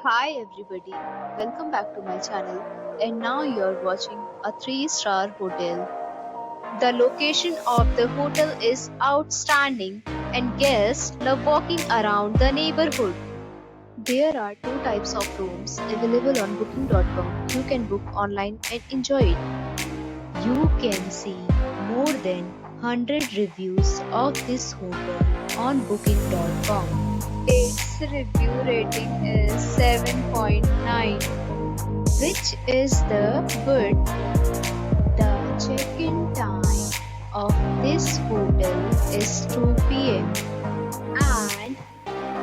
Hi everybody, welcome back to my channel and now you're watching a 3-star hotel. The location of the hotel is outstanding and guests love walking around the neighborhood. There are two types of rooms available on booking.com. You can book online and enjoy it. You can see more than 100 reviews of this hotel on booking.com. Its review rating is 7.9, which is the good. The check-in time of this hotel is 2 p.m. and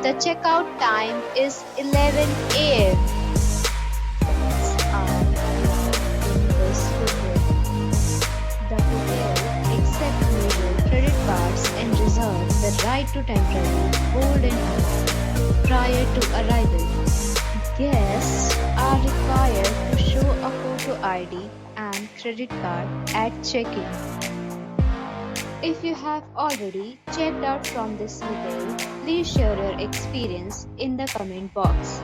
the checkout time is 11 a.m. Pets are allowed in this hotel. The hotel accepts major credit cards and reserves the right to temporarily hold an amount prior to arrival. Guests are required to show a photo ID and credit card at check-in. If you have already checked out from this hotel, please share your experience in the comment box.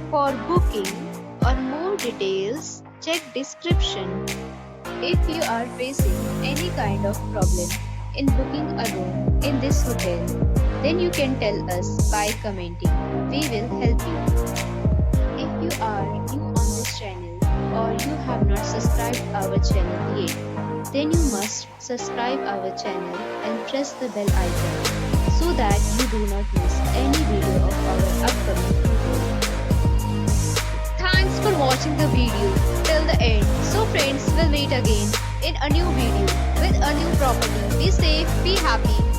For booking or more details, check description. If you are facing any kind of problem in booking a room in this hotel, then you can tell us by commenting. We will help you. If you are new on this channel or you have not subscribed our channel yet, then you must subscribe our channel and press the bell icon so that you do not miss any video of our upcoming video. Thanks for watching the video till the end. So friends, will meet again in a new video with a new property. Be safe, be happy.